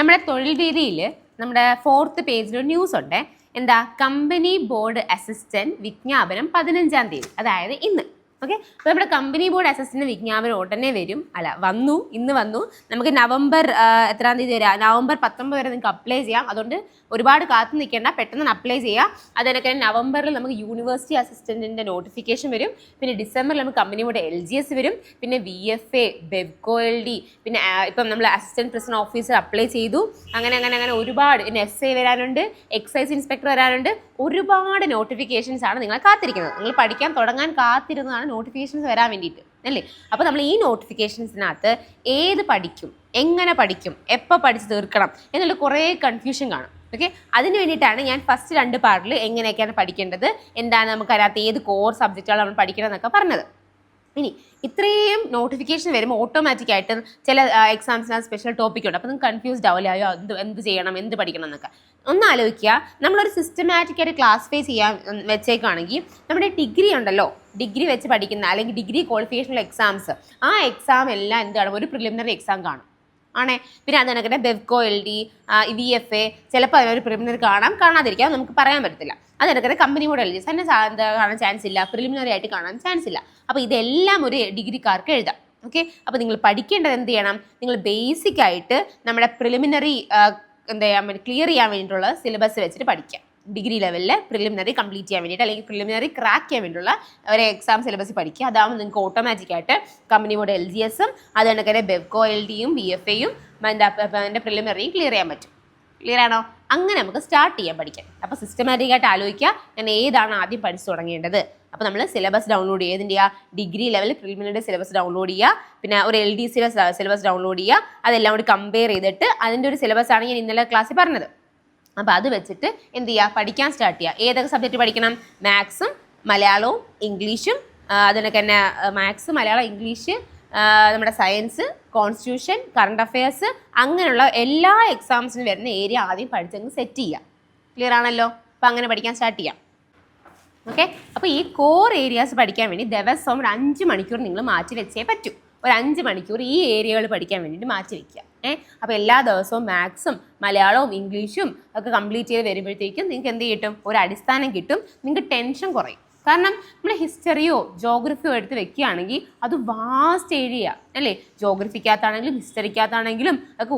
നമ്മുടെ തൊഴിൽ വീതിയിൽ നമ്മുടെ 4th പേജിൽ ഒരു ന്യൂസ് ഉണ്ട്. എന്താ? കമ്പനി ബോർഡ് അസിസ്റ്റന്റ് വിജ്ഞാപനം 15-ാം തീയതി, അതായത് ഇന്ന്. ഓക്കെ, അപ്പോൾ നമ്മുടെ കമ്പനി ബോർഡ് അസിസ്റ്റന്റ് വിജ്ഞാപനം ഉടനെ വരും. ഇന്ന് വന്നു. നമുക്ക് നവംബർ എത്രാം തീയതി വരാം? നവംബർ 19 വരെ നിങ്ങൾക്ക് അപ്ലൈ ചെയ്യാം. അതുകൊണ്ട് ഒരുപാട് കാത്തു നിൽക്കേണ്ട, പെട്ടെന്ന് അപ്ലൈ ചെയ്യാം. അതിനൊക്കെ നവംബറിൽ നമുക്ക് യൂണിവേഴ്സിറ്റി അസിസ്റ്റന്റിന്റെ നോട്ടിഫിക്കേഷൻ വരും. പിന്നെ ഡിസംബറിൽ നമുക്ക് കമ്പനി ബോർഡ് LGS വരും. പിന്നെ VFA, ബെവ്കോ LD, പിന്നെ ഇപ്പം നമ്മൾ അസിസ്റ്റന്റ് പ്രസിഡന്റ് ഓഫീസർ അപ്ലൈ ചെയ്തു. അങ്ങനെ ഒരുപാട്. പിന്നെ SA വരാനുണ്ട്, എക്സൈസ് ഇൻസ്പെക്ടർ വരാനുണ്ട്. ഒരുപാട് നോട്ടിഫിക്കേഷൻസ് ആണ് നിങ്ങൾ കാത്തിരിക്കുന്നത്. നിങ്ങൾ പഠിക്കാൻ തുടങ്ങാൻ കാത്തിരുന്നതാണ് നോട്ടിഫിക്കേഷൻസ് വരാൻ വേണ്ടിയിട്ട്, അല്ലേ? അപ്പോൾ നമ്മൾ ഈ നോട്ടിഫിക്കേഷൻസിനകത്ത് ഏത് പഠിക്കും, എങ്ങനെ പഠിക്കും, എപ്പോൾ പഠിച്ച് തീർക്കണം എന്നുള്ള കുറേ കൺഫ്യൂഷൻ കാണും. ഓക്കെ, അതിന് വേണ്ടിയിട്ടാണ് ഞാൻ ഫസ്റ്റ് 2 പാർട്ടിൽ എങ്ങനെയൊക്കെയാണ് പഠിക്കേണ്ടത്, എന്താണ് നമുക്ക് അതിനകത്ത് ഏത് കോർ സബ്ജക്റ്റുകൾ നമ്മൾ പഠിക്കണം എന്നൊക്കെ പറഞ്ഞത്. ഇനി ഇത്രയും നോട്ടിഫിക്കേഷൻ വരുമ്പോൾ ഓട്ടോമാറ്റിക്കായിട്ട് ചില എക്സാംസിനകത്ത് സ്പെഷ്യൽ ടോപ്പിക് ഉണ്ട്. അപ്പോൾ നിങ്ങൾക്ക് കൺഫ്യൂസ്ഡ് ആവില്ല, അയ്യോ എന്ത് ചെയ്യണം, എന്ത് പഠിക്കണം എന്നൊക്കെ. ഒന്ന് ആലോചിക്കുക, നമ്മളൊരു സിസ്റ്റമാറ്റിക്കായിട്ട് ക്ലാസിഫൈ ചെയ്യാൻ വെച്ചേക്കാണെങ്കിൽ നമ്മുടെ ഡിഗ്രി ഉണ്ടല്ലോ, ഡിഗ്രി വെച്ച് പഠിക്കുന്ന അല്ലെങ്കിൽ ഡിഗ്രി ക്വാളിഫിക്കേഷനുള്ള എക്സാംസ്, ആ എക്സാം എല്ലാം എന്താണ്, ഒരു പ്രിലിമിനറി എക്സാം കാണും ആണേ. പിന്നെ അത് കണക്കിന് ബെവ്കോ LD, VFA ചിലപ്പോൾ അതിനൊരു പ്രിലിമിനറി കാണാതിരിക്കാം, നമുക്ക് പറയാൻ പറ്റത്തില്ല. അത് കണക്കിന് കമ്പനി ബോർഡ് LGS തന്നെ കാണാൻ ചാൻസ് ഇല്ല, പ്രിലിമിനറി ആയിട്ട് കാണാൻ ചാൻസ് ഇല്ല. അപ്പോൾ ഇതെല്ലാം ഒരു ഡിഗ്രിക്കാർക്ക് എഴുതാം. ഓക്കെ, അപ്പോൾ നിങ്ങൾ പഠിക്കേണ്ടത് എന്ത് ചെയ്യണം? നിങ്ങൾ ബേസിക് ആയിട്ട് നമ്മുടെ പ്രിലിമിനറി എന്താ ചെയ്യാൻ വേണ്ടി ക്ലിയർ ചെയ്യാൻ വേണ്ടിയിട്ടുള്ള സിലബസ് വെച്ചിട്ട് പഠിക്കാം. ഡിഗ്രി ലെവലിൽ പ്രിലിമിനറി കംപ്ലീറ്റ് ചെയ്യാൻ വേണ്ടിയിട്ട് അല്ലെങ്കിൽ പ്രിലിമിനറി ക്രാക്ക് ചെയ്യാൻ വേണ്ടിയിട്ടുള്ള ഒരു എക്സാം സിലബസ് പഠിക്കുക. അതാകുമ്പോൾ നിങ്ങൾക്ക് ഓട്ടോമാറ്റിക്കായിട്ട് കമ്പനി ബോർഡ് LGSഉം അത് കണക്കിന് ബെവ്കോ LDയും VFAയും എൻ്റെ പ്രിലിമിനറിയും ക്ലിയർ ചെയ്യാൻ പറ്റും. ക്ലിയർ ആണോ? അങ്ങനെ നമുക്ക് സ്റ്റാർട്ട് ചെയ്യാൻ പഠിക്കാം. അപ്പോൾ സിസ്റ്റമാറ്റിക്കായിട്ട് ആലോചിക്കുക, ഞാൻ ഏതാണ് ആദ്യം പഠിച്ചു തുടങ്ങേണ്ടത്. അപ്പോൾ നമ്മൾ സിലബസ് ഡൗൺലോഡ് ചെയ്യുക. എന്തിൻ്റെ? ഡിഗ്രി ലെവലിൽ പ്രിലിമിനറി സിലബസ് ഡൗൺലോഡ് ചെയ്യുക, പിന്നെ ഒരു LD സിലബസ് ഡൗൺലോഡ് ചെയ്യുക. അതെല്ലാം കൂടി കമ്പയർ ചെയ്തിട്ട് അതിൻ്റെ ഒരു സിലബസാണ് ഞാൻ ഇന്നലെ ക്ലാസ്സിൽ പറഞ്ഞത്. അപ്പോൾ അത് വെച്ചിട്ട് എന്ത് ചെയ്യുക? പഠിക്കാൻ സ്റ്റാർട്ട് ചെയ്യുക. ഏതൊക്കെ സബ്ജക്റ്റ് പഠിക്കണം? മാത്സും മലയാളവും ഇംഗ്ലീഷും. അതിനൊക്കെ തന്നെ മാത്സ്, മലയാളം, ഇംഗ്ലീഷ്, നമ്മുടെ സയൻസ്, കോൺസ്റ്റിറ്റ്യൂഷൻ, കറണ്ട് അഫയേഴ്സ്, അങ്ങനെയുള്ള എല്ലാ എക്സാംസിനും വരുന്ന ഏരിയ ആദ്യം പഠിച്ചങ്ങ് സെറ്റ് ചെയ്യുക. ക്ലിയർ ആണല്ലോ? അപ്പോൾ അങ്ങനെ പഠിക്കാൻ സ്റ്റാർട്ട് ചെയ്യാം. ഓക്കെ, അപ്പോൾ ഈ കോർ ഏരിയാസ് പഠിക്കാൻ വേണ്ടി ദിവസം ഒരു 5 മണിക്കൂർ നിങ്ങൾ മാറ്റി വെച്ചേ പറ്റൂ. ഒരു 5 മണിക്കൂർ ഈ ഏരിയകൾ പഠിക്കാൻ വേണ്ടിയിട്ട് മാറ്റി വയ്ക്കുക. അപ്പോൾ എല്ലാ ദിവസവും മാത്സും മലയാളവും ഇംഗ്ലീഷും ഒക്കെ കംപ്ലീറ്റ് ചെയ്ത് വരുമ്പോഴത്തേക്കും നിങ്ങൾക്ക് എന്ത് കിട്ടും? ഒരു അടിസ്ഥാനം കിട്ടും. നിങ്ങൾക്ക് ടെൻഷൻ കുറയും. കാരണം നമ്മൾ ഹിസ്റ്ററിയോ ജോഗ്രഫിയോ എടുത്ത് വെക്കുകയാണെങ്കിൽ അത് വാസ്റ്റ് ഏരിയ അല്ലേ? ജോഗ്രഫിക്കകത്താണെങ്കിലും ഹിസ്റ്ററിക്കകത്താണെങ്കിലും ഒക്കെ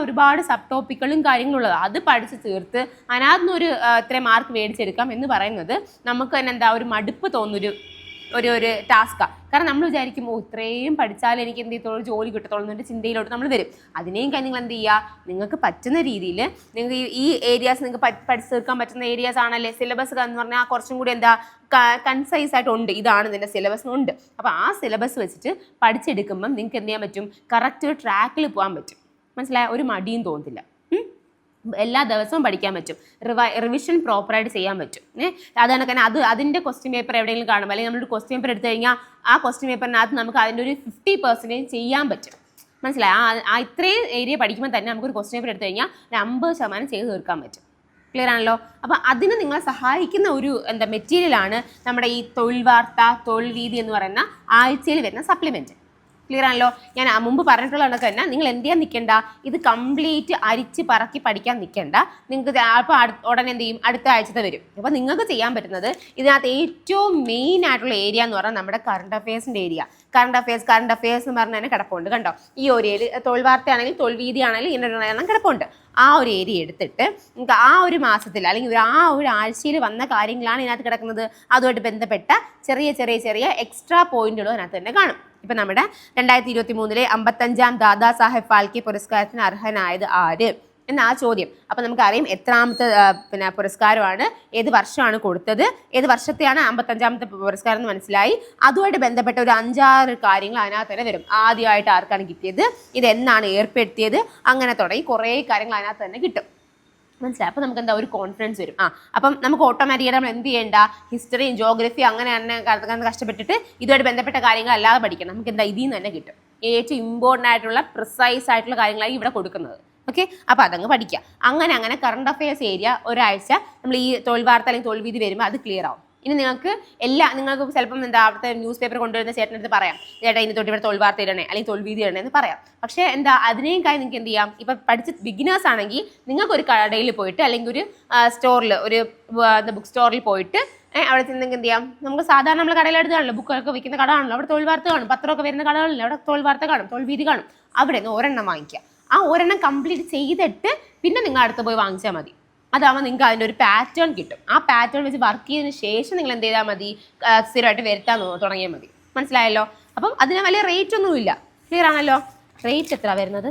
ഒരുപാട് സബ് ടോപ്പിക്കുകളും കാര്യങ്ങളുള്ളത്. അത് പഠിച്ച് തീർത്ത് അതിനകത്തുനിന്നൊരു ഇത്രയും മാർക്ക് മേടിച്ചെടുക്കാം എന്ന് പറയുന്നത് നമുക്ക് തന്നെ എന്താ ഒരു മടുപ്പ് തോന്നുന്നൊരു ഒരു ടാസ്ക്കാണ്. കാരണം നമ്മൾ വിചാരിക്കും, ഇത്രയും പഠിച്ചാൽ എനിക്ക് എന്ത് ചെയ്തോളൂ, ജോലി കിട്ടത്തോളൂ എന്നൊരു ചിന്തയിലോട്ട് നമ്മൾ വരും. അതിനെയും കഴിഞ്ഞ് നിങ്ങൾ എന്ത് ചെയ്യുക? നിങ്ങൾക്ക് പറ്റുന്ന രീതിയിൽ നിങ്ങൾക്ക് ഈ ഏരിയാസ് നിങ്ങൾക്ക് പഠിച്ചു തീർക്കാൻ പറ്റുന്ന ഏരിയാസ് ആണല്ലേ. സിലബസ് എന്ന് പറഞ്ഞാൽ കുറച്ചും കൂടി എന്താ കൺസൈസ് ആയിട്ട് ഉണ്ട്. ഇതാണ് ഇതിൻ്റെ സിലബസിനുണ്ട്. അപ്പോൾ ആ സിലബസ് വെച്ചിട്ട് പഠിച്ചെടുക്കുമ്പം നിങ്ങൾക്ക് എന്ത് ചെയ്യാൻ പറ്റും? കറക്റ്റ് ഒരു ട്രാക്കിൽ പോകാൻ പറ്റും. മനസ്സിലായ? ഒരു മടിയും തോന്നത്തില്ല. എല്ലാ ദിവസവും പഠിക്കാൻ പറ്റും. റിവിഷൻ പ്രോപ്പറായിട്ട് ചെയ്യാൻ പറ്റും. അതാണ് കാരണം അതിൻ്റെ ക്വസ്റ്റ്യൻ പേപ്പർ എവിടെയെങ്കിലും കാണുമ്പോൾ അല്ലെങ്കിൽ നമ്മളൊരു ക്വസ്റ്റ്യൻ പേപ്പർ എടുത്തു കഴിഞ്ഞാൽ ആ ക്വസ്റ്റ്യൻ പേപ്പറിനകത്ത് നമുക്ക് അതിൻ്റെ ഒരു 50% ചെയ്യാൻ പറ്റും. മനസ്സിലായി? ആ ഇത്രയും ഏരിയ പഠിക്കുമ്പോൾ തന്നെ നമുക്കൊരു ക്വസ്റ്റ്യൻ പേപ്പർ എടുത്തു കഴിഞ്ഞാൽ 50% ചെയ്ത് തീർക്കാൻ പറ്റും. ക്ലിയർ ആണല്ലോ? അപ്പോൾ അതിന് നിങ്ങളെ സഹായിക്കുന്ന ഒരു മെറ്റീരിയലാണ് നമ്മുടെ ഈ തൊഴിൽ വാർത്ത, തൊഴിൽ വീതി എന്ന് പറയുന്ന ആഴ്ചയിൽ വരുന്ന സപ്ലിമെൻറ്റ്. ക്ലിയർ ആണല്ലോ? ഞാൻ മുമ്പ് പറഞ്ഞിട്ടുള്ള കണക്ക് തന്നെ നിങ്ങൾ എന്ത് ചെയ്യാൻ നിൽക്കേണ്ട, ഇത് കംപ്ലീറ്റ് അരിച്ച് പറക്കി പഠിക്കാൻ നിൽക്കേണ്ട. നിങ്ങൾക്ക് അപ്പോൾ ഉടനെ എന്ത് ചെയ്യും? അടുത്ത ആഴ്ചത്തെ വരും. അപ്പോൾ നിങ്ങൾക്ക് ചെയ്യാൻ പറ്റുന്നത് ഇതിനകത്ത് ഏറ്റവും മെയിൻ ആയിട്ടുള്ള ഏരിയ എന്ന് പറഞ്ഞാൽ നമ്മുടെ കറണ്ട് അഫയേഴ്സിൻ്റെ ഏരിയ. കറണ്ട് അഫയേഴ്സ് എന്ന് പറഞ്ഞാൽ തന്നെ കിടപ്പുണ്ട്. കണ്ടോ? ഈ ഒരു ഏരിയ തൊഴിൽ വാർത്തയാണെങ്കിലും തൊഴിൽ വീതി ആണെങ്കിലും ഇങ്ങനെ കിടപ്പുണ്ട്. ആ ഒരു ഏരിയ എടുത്തിട്ട് നിങ്ങൾക്ക് ആ ഒരു മാസത്തിൽ അല്ലെങ്കിൽ ആ ഒരു ആഴ്ചയിൽ വന്ന കാര്യങ്ങളാണ് ഇതിനകത്ത് കിടക്കുന്നത്. അതുമായിട്ട് ബന്ധപ്പെട്ട ചെറിയ എക്സ്ട്രാ പോയിന്റുകളും അതിനകത്ത് തന്നെ കാണും. ഇപ്പം നമ്മുടെ 2023 55-ാം ദാദാ സാഹേബ് ഫാൽക്കെ പുരസ്കാരത്തിന് അർഹനായത് ആര് എന്ന ആ ചോദ്യം. അപ്പം നമുക്കറിയാം എത്രാമത്തെ പുരസ്കാരമാണ്, ഏത് വർഷമാണ് കൊടുത്തത്, ഏത് വർഷത്തെയാണ് 55-ാമത്തെ പുരസ്കാരം എന്ന് മനസ്സിലായി. അതുമായിട്ട് ബന്ധപ്പെട്ട ഒരു 5-6 കാര്യങ്ങൾ അതിനകത്ത് തന്നെ വരും. ആദ്യമായിട്ട് ആർക്കാണ് കിട്ടിയത്, ഇതെന്നാണ് ഏർപ്പെടുത്തിയത്, അങ്ങനെ തുടങ്ങി കുറേ കാര്യങ്ങൾ അതിനകത്ത് തന്നെ കിട്ടും. മനസ്സിലായി? അപ്പോൾ നമുക്ക് എന്താ ഒരു കോൺഫിഡൻസ് വരും. അപ്പം നമുക്ക് ഓട്ടോമാറ്റിക്കായിട്ട് നമ്മൾ എന്ത് ചെയ്യേണ്ട? ഹിസ്റ്ററിയും ജോഗ്രഫിയും അങ്ങനെ തന്നെ കഷ്ടപ്പെട്ടിട്ട് ഇതുമായിട്ട് ബന്ധപ്പെട്ട കാര്യങ്ങൾ അല്ലാതെ പഠിക്കണം. നമുക്ക് എന്താ ഇതിൽ നിന്ന് തന്നെ കിട്ടും. ഏറ്റവും ഇമ്പോർട്ടൻ്റ് ആയിട്ടുള്ള പ്രിസൈസ് ആയിട്ടുള്ള കാര്യങ്ങളായി ഇവിടെ കൊടുക്കുന്നത്. ഓക്കെ, അപ്പോൾ അതങ്ങ് പഠിക്കുക. അങ്ങനെ കറണ്ട് അഫയേഴ്സ് ഏരിയ ഒരാഴ്ച നമ്മൾ ഈ തൊഴിൽ വാർത്ത അല്ലെങ്കിൽ തൊഴിൽ വീതി വരുമ്പോൾ അത് ക്ലിയർ ആവും. ഇനി നിങ്ങൾക്ക് നിങ്ങൾക്ക് ചിലപ്പം എന്താ അവിടുത്തെ ന്യൂസ് പേപ്പർ കൊണ്ടുവരുന്ന ചേട്ടനടുത്ത് പറയാം, ചേട്ടാ ഇനി തൊട്ട് ഇവിടെ തോൽവാർത്ത ഇടണേ അല്ലെങ്കിൽ തോൽവീതി ഇടണേ എന്ന് പറയാം. പക്ഷേ എന്താ അതിനേക്കായി നിങ്ങൾക്ക് എന്ത് ചെയ്യാം, ഇപ്പം പഠിച്ച ബിഗിനേഴ്സ് ആണെങ്കിൽ നിങ്ങൾക്ക് ഒരു കടയിൽ പോയിട്ട് അല്ലെങ്കിൽ ഒരു സ്റ്റോറിൽ ഒരു ബുക്ക് സ്റ്റോറിൽ പോയിട്ട് അവിടെ ചെന്നെങ്കിൽ എന്ത് ചെയ്യാം, നമുക്ക് സാധാരണ നമ്മൾ കടയിലെടുത്ത് കാണില്ല, ബുക്കൊക്കെ വിൽക്കുന്ന കടയാണല്ലോ, അവിടെ തോൽവാർത്ത കാണും, പത്രമൊക്കെ വരുന്ന കടകളിൽ അവിടെ തോൽവാർത്ത കാണും, തോൽവീതി കാണും, അവിടെ നിന്ന് ഒരെണ്ണം വാങ്ങിക്കുക. ആ ഒരെണ്ണം കംപ്ലീറ്റ് ചെയ്തിട്ട് പിന്നെ നിങ്ങൾ അടുത്ത് പോയി വാങ്ങിച്ചാൽ മതി. അതാവുമ്പോൾ നിങ്ങൾക്ക് അതിൻ്റെ ഒരു പാറ്റേൺ കിട്ടും. ആ പാറ്റേൺ വെച്ച് വർക്ക് ചെയ്തതിന് ശേഷം നിങ്ങൾ എന്ത് ചെയ്താൽ മതി, സ്ഥിരമായിട്ട് വരുത്താൻ തുടങ്ങിയാൽ മതി. മനസ്സിലായല്ലോ? അപ്പം അതിന് വലിയ റേറ്റ് ഒന്നുമില്ല. ക്ലിയർ ആണല്ലോ? റേറ്റ് എത്ര വരുന്നത്?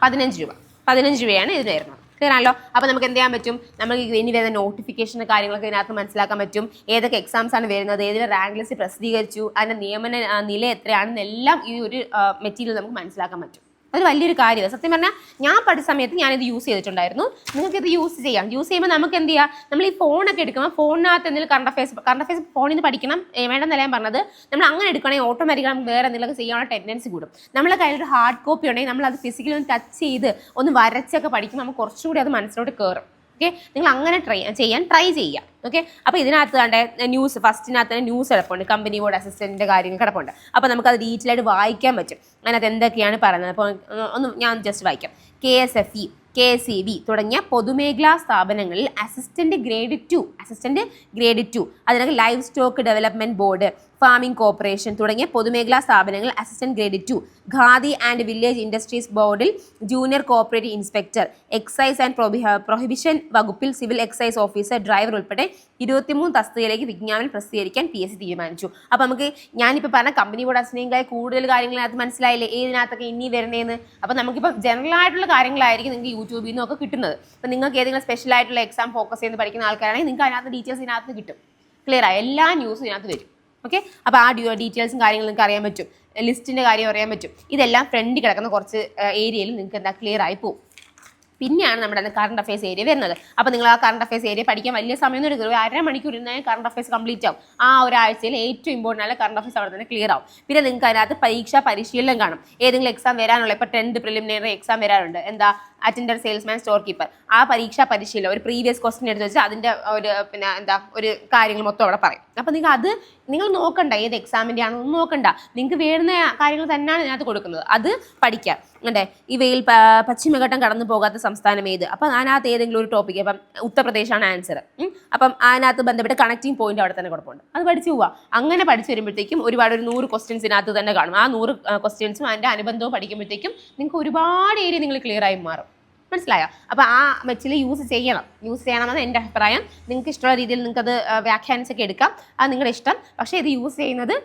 15 രൂപ. 15 രൂപയാണ് ഇതിന് വരുന്നത്. ക്ലിയർ ആണല്ലോ? അപ്പോൾ നമുക്ക് എന്ത് ചെയ്യാൻ പറ്റും, നമുക്ക് ഇനി വരുന്ന നോട്ടിഫിക്കേഷൻ കാര്യങ്ങളൊക്കെ ഇതിനകത്ത് മനസ്സിലാക്കാൻ പറ്റും. ഏതൊക്കെ എക്സാംസ് ആണ് വരുന്നത്, ഏതൊരു റാങ്ക് ലിസ്റ്റ് പ്രസിദ്ധീകരിച്ചു, അതിൻ്റെ നിയമന നില എത്രയാണെന്നെല്ലാം ഈ ഒരു മെറ്റീരിയൽ നമുക്ക് മനസ്സിലാക്കാൻ പറ്റും. അത് വലിയൊരു കാര്യമാണ്. സത്യം പറഞ്ഞാൽ ഞാൻ പഠിച്ച സമയത്ത് ഞാനിത് യൂസ് ചെയ്തിട്ടുണ്ടായിരുന്നു. നിങ്ങൾക്ക് ഇത് യൂസ് ചെയ്യാം. യൂസ് ചെയ്യുമ്പോൾ നമുക്ക് എന്ത് ചെയ്യാം, നമ്മൾ ഈ ഫോണൊക്കെ എടുക്കുമ്പോൾ ഫോണിനകത്ത് എന്തെങ്കിലും കറണ്ട് അഫയേഴ്സ് ഫോണിൽ നിന്ന് പഠിക്കണം വേണ്ടെന്നല്ല ഞാൻ പറഞ്ഞത്. നമ്മൾ അങ്ങനെ എടുക്കണമെങ്കിൽ ഓട്ടോമാറ്റിക്കായി നമുക്ക് വേറെ എന്തെങ്കിലുമൊക്കെ ചെയ്യാനുള്ള ടെൻഡൻസി കൂടും. നമ്മളെ കയ്യിലൊരു ഹാർഡ് കോപ്പി ഉണ്ടെങ്കിൽ നമ്മൾ അത് ഫിസിക്കലി ഒന്ന് ടച്ച് ചെയ്ത് ഒന്ന് വരച്ചൊക്കെ പഠിക്കുമ്പോൾ നമുക്ക് കുറച്ചുകൂടി അത് മനസ്സിലോട്ട് കയറും. ഓക്കെ, നിങ്ങൾ അങ്ങനെ ട്രൈ ചെയ്യുക. ഓക്കെ, അപ്പോൾ ഇതിനകത്ത് കണ്ടേ ന്യൂസ്, ഫസ്റ്റിനകത്ത് തന്നെ ന്യൂസ് കിടപ്പുണ്ട്, കമ്പനി ബോർഡ് അസിസ്റ്റൻറ്റിൻ്റെ കാര്യങ്ങൾ കിടപ്പുണ്ട്. അപ്പോൾ നമുക്കത് ഡീറ്റെയിൽ ആയിട്ട് വായിക്കാൻ പറ്റും. അതിനകത്ത് എന്തൊക്കെയാണ് പറയുന്നത്. അപ്പോൾ ഒന്ന് ഞാൻ ജസ്റ്റ് വായിക്കാം. KSFE, KSEB തുടങ്ങിയ പൊതുമേഖലാ സ്ഥാപനങ്ങളിൽ അസിസ്റ്റന്റ് ഗ്രേഡ് 2 അതിനൊക്കെ live stock development board, farming corporation തുടങ്ങിയ പൊതുമേഖലാ സ്ഥാപനങ്ങൾ assistant grade 2, Khadi and village industries ബോർഡിൽ junior corporate inspector, excise and prohibition വകുപ്പിൽ സിവിൽ എക്സൈസ് ഓഫീസർ, ഡ്രൈവർ ഉൾപ്പെടെ 23 തസ്തികയിലേക്ക് വിജ്ഞാപനം പ്രസിദ്ധീകരിക്കാൻ PSC തീരുമാനിച്ചു. അപ്പോൾ നമുക്ക് ഞാനിപ്പോൾ പറഞ്ഞ കമ്പനി ബോർഡ് അസിസ്റ്റന്റിനായി കൂടുതൽ കാര്യങ്ങളതിനകത്ത് മനസ്സിലായില്ലേ, ഏതിനകത്തൊക്കെ ഇനി വരുന്നതെന്ന്. അപ്പോൾ നമുക്കിപ്പോൾ ജനറൽ ആയിട്ടുള്ള കാര്യങ്ങളായിരിക്കും നിങ്ങൾക്ക് യൂട്യൂബിൽ നിന്നൊക്കെ കിട്ടുന്നത്. അപ്പോൾ നിങ്ങൾക്ക് ഏതെങ്കിലും സ്പെഷ്യൽ ആയിട്ടുള്ള എക്സാം ഫോക്കസ് ചെയ്ത് പഠിക്കുന്ന ആൾക്കാരാണെങ്കിൽ നിങ്ങൾക്ക് അതിനകത്ത് ഡീറ്റെയിൽസ് ഇതിനകത്ത് കിട്ടും. ക്ലിയർ ആയി? എല്ലാ ന്യൂസും ഇതിനകത്ത് വരും. ഓക്കെ, അപ്പോൾ ആ ഡീറ്റെയിൽസും കാര്യങ്ങളും നിങ്ങൾക്ക് അറിയാൻ പറ്റും, ലിസ്റ്റിൻ്റെ കാര്യം അറിയാൻ പറ്റും. ഇതെല്ലാം ഫ്രണ്ടിൽ കിടക്കുന്ന കുറച്ച് ഏരിയയിൽ നിങ്ങൾക്ക് എന്താ ക്ലിയർ ആയി പോകും. പിന്നെയാണ് നമ്മുടെ കറണ്ട് അഫയേഴ്സ് ഏരിയ വരുന്നത്. അപ്പോൾ നിങ്ങൾ ആ കറണ്ട് അഫയേഴ്സ് ഏരിയ പഠിക്കാൻ വലിയ സമയമൊന്നും എടുക്കും. 1.5 മണിക്കൂർ ഇരുന്നാൽ കറണ്ട് അഫയേഴ്സ് കംപ്ലീറ്റ് ആവും. ആ ഒരാഴ്ചയിൽ ഏറ്റവും ഇമ്പോർട്ടൻ്റ് ആയ കറണ്ട് അഫയേഴ്സ് അവിടെ തന്നെ ക്ലിയർ ആവും. പിന്നെ നിങ്ങൾക്ക് അതിനകത്ത് പരീക്ഷാ പരിശീലനം കാണും. ഏതെങ്കിലും എക്സാം വരാനുള്ള, ഇപ്പോൾ 10th പ്രിലിമിനറി എക്സാം വരാറുണ്ട്, എന്താ അറ്റൻഡർ, സെയിൽസ്മാൻ, സ്റ്റോർ കീപ്പർ. ആ പരീക്ഷാ പരിശീലനം ഒരു പ്രീവിയസ് ക്വസ്റ്റ്യൻ എടുത്ത് വെച്ചാൽ അതിൻ്റെ ഒരു ഒരു കാര്യങ്ങൾ മൊത്തം അവിടെ പറയും. അപ്പോൾ നിങ്ങൾ നോക്കണ്ട ഏത് എക്സാമിൻ്റെ ആണെന്ന് നോക്കണ്ട, നിങ്ങൾക്ക് വേണ്ടുന്ന കാര്യങ്ങൾ തന്നെയാണ് ഇതിനകത്ത് കൊടുക്കുന്നത്. അത് പഠിക്കാം. അല്ലേ, ഇവയിൽ പശ്ചിമഘട്ടം കടന്നു പോകാത്ത സംസ്ഥാനം ഏത്? അപ്പം അതിനകത്ത് ഏതെങ്കിലും ഒരു ടോപ്പിക്ക്, അപ്പം ഉത്തർപ്രദേശാണ് ആൻസർ. അപ്പം അതിനകത്ത് ബന്ധപ്പെട്ട് കണക്റ്റിംഗ് പോയിന്റ് അവിടെ തന്നെ കുഴപ്പമുണ്ട്, അത് പഠിച്ചു പോവുക. അങ്ങനെ പഠിച്ചു വരുമ്പോഴത്തേക്കും ഒരു 100 ക്വസ്റ്റ്യൻസിനകത്ത് തന്നെ കാണും. ആ 100 ക്വസ്റ്റ്യൻസും അതിൻ്റെ അനുബന്ധവും പഠിക്കുമ്പോഴത്തേക്കും നിങ്ങൾക്ക് ഒരുപാട് ഏരിയ നിങ്ങൾ ക്ലിയർ ആയി മാറും. മനസ്സിലായോ? അപ്പോൾ ആ മെച്ചിൽ യൂസ് ചെയ്യണമെന്ന് എൻ്റെ അഭിപ്രായം. നിങ്ങൾക്ക് ഇഷ്ടമുള്ള രീതിയിൽ നിങ്ങൾക്കത് വ്യാഖ്യാനിച്ചൊക്കെ എടുക്കാം, അത് നിങ്ങളുടെ ഇഷ്ടം. പക്ഷേ ഇത് യൂസ് ചെയ്യുന്നത്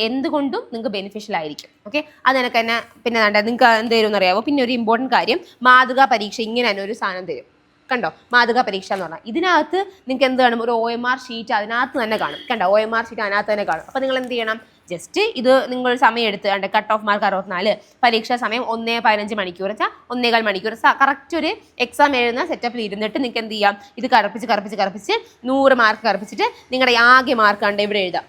എന്തുകൊണ്ടും നിങ്ങൾക്ക് ബെനിഫിഷ്യൽ ആയിരിക്കും. ഓക്കെ, അത് എനിക്ക് തന്നെ. പിന്നെ നിങ്ങൾക്ക് എന്ത് തരും എന്നറിയാമോ? പിന്നെ ഒരു ഇമ്പോർട്ടൻറ്റ് കാര്യം, മാതൃകാ പരീക്ഷ ഇങ്ങനെ തന്നെ ഒരു സാധനം തരും. കണ്ടോ, മാതൃകാ പരീക്ഷ എന്ന് പറഞ്ഞാൽ ഇതിനകത്ത് നിങ്ങൾക്ക് എന്ത് കാണും, ഒരു OMR ഷീറ്റ് അതിനകത്ത് തന്നെ കാണും. കണ്ടോ, OMR ഷീറ്റ് അതിനകത്ത് തന്നെ കാണും. അപ്പോൾ നിങ്ങൾ എന്ത് ചെയ്യണം, ജസ്റ്റ് ഇത് നിങ്ങൾ സമയം എടുത്ത് കട്ട് ഓഫ് മാർക്ക് 64, പരീക്ഷാ സമയം 1:15 മണിക്കൂർ വെച്ചാൽ 1.25 മണിക്കൂർ, കറക്റ്റ് ഒരു എക്സാം എഴുതുന്ന സെറ്റപ്പിൽ ഇരുന്നിട്ട് നിങ്ങൾക്ക് എന്ത് ചെയ്യാം, ഇത് കറുപ്പിച്ച് 100 മാർക്ക് കറുപ്പിച്ചിട്ട് നിങ്ങളുടെ ആകെ മാർക്ക് കണ്ട് ഇവിടെ എഴുതാം.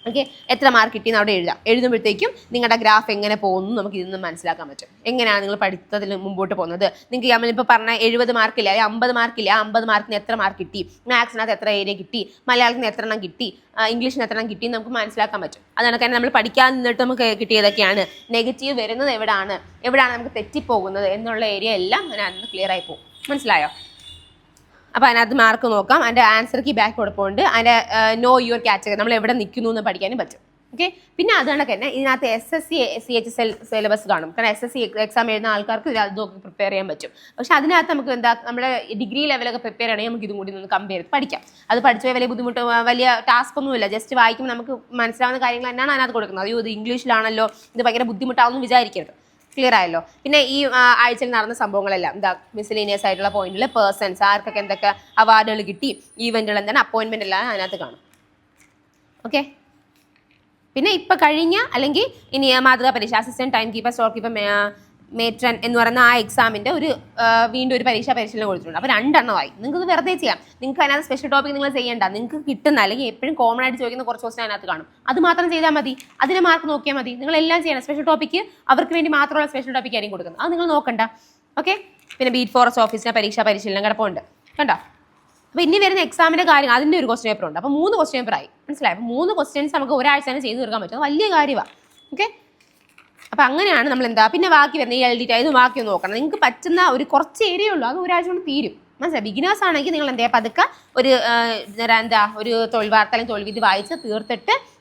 ഓക്കെ, എത്ര മാർക്ക് കിട്ടിയെന്ന് അവിടെ എഴുതുമ്പോഴത്തേക്കും നിങ്ങളുടെ ഗ്രാഫ് എങ്ങനെ പോകുന്നു നമുക്ക് ഇതിൽ നിന്ന് മനസ്സിലാക്കാൻ പറ്റും. എങ്ങനെയാണ് നിങ്ങൾ പഠിത്തത്തിൽ മുമ്പോട്ട് പോകുന്നത്. നിങ്ങൾക്ക് നമ്മളിപ്പോൾ പറഞ്ഞ 70 മാർക്കില്ല, 50 മാർക്കില്ല, 50 മാർക്കിന് എത്ര മാർക്ക് കിട്ടി, മാത്സിനകത്ത് എത്ര ഏരിയ കിട്ടി, മലയാളത്തിന് എത്ര എണ്ണം കിട്ടി, ഇംഗ്ലീഷിന് എത്ര എണ്ണം കിട്ടി നമുക്ക് മനസ്സിലാക്കാൻ പറ്റും. അതാണ് കാരണം നമ്മൾ പഠിക്കാൻ നിന്നിട്ട് നമുക്ക് കിട്ടിയതൊക്കെയാണ്. നെഗറ്റീവ് വരുന്നത് എവിടെയാണ് നമുക്ക് തെറ്റിപ്പോകുന്നത് എന്നുള്ള ഏരിയ എല്ലാം അതിനകത്ത് ക്ലിയർ ആയി പോകും. മനസ്സിലായോ? അപ്പോൾ അതിനകത്ത് മാർക്ക് നോക്കാം, അതിൻ്റെ ആൻസർ കീ ബാക്ക് കൊടുപ്പുണ്ട്, അതിൻ്റെ നോ യുവർ കാറ്റഗറി നമ്മൾ എവിടെ നിൽക്കുന്നു എന്ന് പഠിക്കാനും പറ്റും. ഓക്കെ, പിന്നെ അതുകൊണ്ട് തന്നെ ഇതിനകത്ത് SSC CHSL സിലബസ് കാണും. കാരണം SSC എക്സാം എഴുതുന്ന ആൾക്കാർക്ക് അതൊക്കെ പ്രിപ്പയർ ചെയ്യാൻ പറ്റും. പക്ഷേ അതിനകത്ത് നമുക്ക് നമ്മുടെ ഡിഗ്രി ലെവലൊക്കെ പ്രിപ്പയർ ചെയ്യണമെങ്കിൽ നമുക്ക് ഇതും കൂടി ഒന്ന് കമ്പയർ ചെയ്ത് പഠിക്കാം. അത് പഠിച്ചു വലിയ ബുദ്ധിമുട്ട്, വലിയ ടാസ്ക് ഒന്നുമില്ല. ജസ്റ്റ് വായിക്കുമ്പോൾ നമുക്ക് മനസ്സിലാവുന്ന കാര്യങ്ങൾ തന്നെയാണ് അതിനകത്ത് കൊടുക്കുന്നത്. അയ്യോ ഇത് ഇംഗ്ലീഷിലാണല്ലോ, ഇത് ഭയങ്കര ബുദ്ധിമുട്ടാവുമെന്ന് വിചാരിക്കരുത്. ക്ലിയർ ആയല്ലോ? പിന്നെ ഈ ആഴ്ചയിൽ നടന്ന സംഭവങ്ങളെല്ലാം മിസ്സലേനിയസ് ആയിട്ടുള്ള പോയിന്റിൽ പേഴ്സൺസ് ആർക്കൊക്കെ എന്തൊക്കെ അവാർഡുകൾ കിട്ടി, ഈവെന്റുകൾ എന്താണ്, അപ്പോയിൻമെന്റ് എല്ലാം അതിനകത്ത് കാണും. ഓക്കെ, പിന്നെ ഇപ്പം കഴിഞ്ഞ അല്ലെങ്കിൽ ഇനി മാതൃകാ പരീക്ഷ assistant time keeper, store keeper, matron എന്ന് പറയുന്ന ആ എക്സാമിൻ്റെ വീണ്ടും ഒരു പരീക്ഷ പരിശീലനം കൊടുത്തിട്ടുണ്ട്. അപ്പോൾ 2 എണ്ണമായി. നിങ്ങൾക്ക് വെറുതെ ചെയ്യാം. നിങ്ങൾക്ക് അതിനകത്ത് സ്പെഷ്യൽ ടോപ്പിക് നിങ്ങൾ ചെയ്യേണ്ട. നിങ്ങൾക്ക് കിട്ടുന്ന അല്ലെങ്കിൽ എപ്പോഴും കോമൺ ആയിട്ട് ചോദിക്കുന്ന കുറച്ച് ക്വസ്റ്റൻ അതിനകത്ത് കാണും. അത് മാത്രം ചെയ്താൽ മതി, അതിന് മാർക്ക് നോക്കിയാൽ മതി. നിങ്ങളെല്ലാം ചെയ്യണം. സ്പെഷ്യൽ ടോപ്പിക്ക് അവർക്ക് വേണ്ടി മാത്രമുള്ള സ്പെഷ്യൽ ടോപ്പിക് ആയിരിക്കും കൊടുക്കുന്നത്, അത് നിങ്ങൾ നോക്കണ്ട. ഓക്കെ, പിന്നെ ബീറ്റ് ഫോറസ്റ്റ് ഓഫീസിൻ്റെ പരീക്ഷാ പരിശീലനം കിടപ്പുണ്ട്. കണ്ടോ, അപ്പോൾ ഇനി വരുന്ന എക്സാമിൻ്റെ കാര്യം അതിൻ്റെ ഒരു ക്വസ്റ്റ്യൻ പേപ്പർ ഉണ്ട്. അപ്പോൾ 3 ക്വസ്റ്റ്യൻ പേപ്പർ ആയി, മനസ്സിലായി? അപ്പോൾ 3 ക്വസ്റ്റ്യൻസ് നമുക്ക് ഒരാഴ്ച തന്നെ ചെയ്ത് തീർക്കാൻ പറ്റും. വലിയ കാര്യമാണ്. ഓക്കെ, അപ്പോൾ അങ്ങനെയാണ് നമ്മൾ എന്താ പിന്നെ ബാക്കി വരുന്നത് ഈ LDT ഇത് ബാക്കി ഒന്ന് നോക്കണം. നിങ്ങൾക്ക് പറ്റുന്ന ഒരു കുറച്ച് ഏരിയ ഉള്ളൂ, അത് ഒരാഴ്ച കൊണ്ട് തീരും, മനസ്സിലായി? ബിഗിനേഴ്സ് ആണെങ്കിൽ നിങ്ങൾ എന്താ പതുക്കെ ഒരു തൊഴിൽ വാർത്ത അല്ലെങ്കിൽ തൊഴിൽ വിധി വായിച്ച്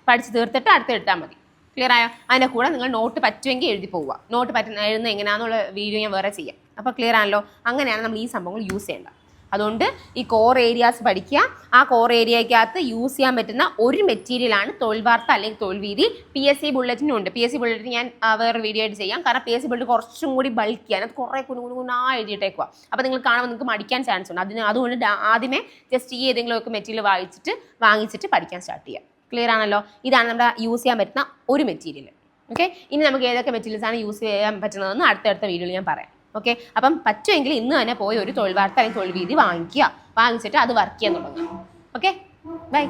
പഠിച്ച് തീർത്തിട്ട് അടുത്ത് എടുത്താൽ മതി. ക്ലിയർ ആയോ? അതിൻ്റെ കൂടെ നിങ്ങൾ നോട്ട് പറ്റുമെങ്കിൽ എഴുതി പോവുക. നോട്ട് എഴുതുന്നത് എങ്ങനെയാണെന്നുള്ള വീഡിയോ ഞാൻ വേറെ ചെയ്യാം. അപ്പോൾ ക്ലിയർ ആണല്ലോ? അങ്ങനെയാണ് നമ്മൾ ഈ സംഭവങ്ങൾ യൂസ് ചെയ്യേണ്ടത്. അതുകൊണ്ട് ഈ കോർ ഏരിയാസ് പഠിക്കുക. ആ കോർ ഏരിയക്കകത്ത് യൂസ് ചെയ്യാൻ പറ്റുന്ന ഒരു മെറ്റീരിയലാണ് തൊഴിൽ വാർത്ത അല്ലെങ്കിൽ തൊഴിൽ വീതി. PSC ബുള്ളറ്റിനും ഉണ്ട്. PSC ബുള്ളറ്റിൻ ഞാൻ വേറെ വീഡിയോ ആയിട്ട് ചെയ്യാം. കാരണം PSC ബുള്ളറ്റ് കുറച്ചും കൂടി ബൾക്കിയാണ്, അത് കുറേ കുനുകുനാ എഴുതിയിട്ടേക്കുക. അപ്പോൾ നിങ്ങൾ കാണുമ്പോൾ നിങ്ങൾക്ക് മടിക്കാൻ ചാൻസ് ഉണ്ട്. അതുകൊണ്ട് ആദ്യമേ ജസ്റ്റ് ഈ ഏതെങ്കിലുമൊക്കെ മെറ്റീരിയൽ വാങ്ങിച്ചിട്ട് പഠിക്കാൻ സ്റ്റാർട്ട് ചെയ്യാം. ക്ലിയർ ആണല്ലോ? ഇതാണ് നമ്മുടെ യൂസ് ചെയ്യാൻ പറ്റുന്ന ഒരു മെറ്റീരിയൽ. ഓക്കെ, ഇനി നമുക്ക് ഏതൊക്കെ മെറ്റീരിയൽസ് ആണ് യൂസ് ചെയ്യാൻ പറ്റുന്നതെന്ന് അടുത്തടുത്ത വീഡിയോയിൽ ഞാൻ പറയാം. ഓക്കെ, അപ്പം പറ്റുമെങ്കിൽ ഇന്ന് തന്നെ പോയി ഒരു തൊഴിൽ വാർത്ത അല്ലെങ്കിൽ തൊഴിൽ വീതി വാങ്ങിച്ചിട്ട് അത് വർക്ക് ചെയ്യാൻ തുടങ്ങുക. Okay, by.